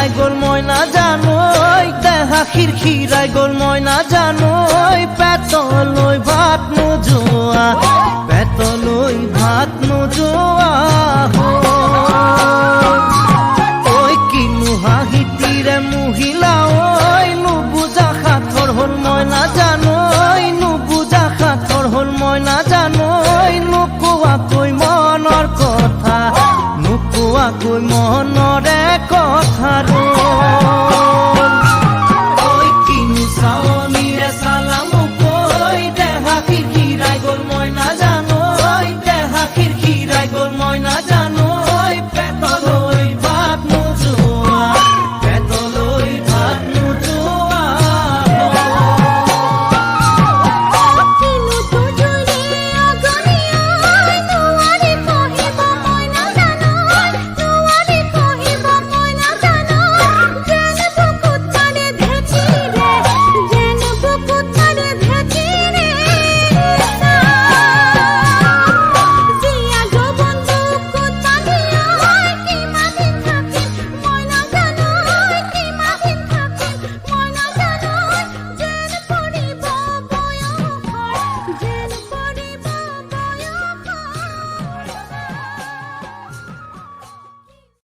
খিরখিরাই গোল ময়না জানোই দেহা খিরখিরাই গোল ময়না জানোই পেতলই ভাত নোজোয়া পেতলই ভাত নোজোয়া ওই কিনু হাহিতিরে মহিলা ওই নুবুজা খাথর হল ময়না জানো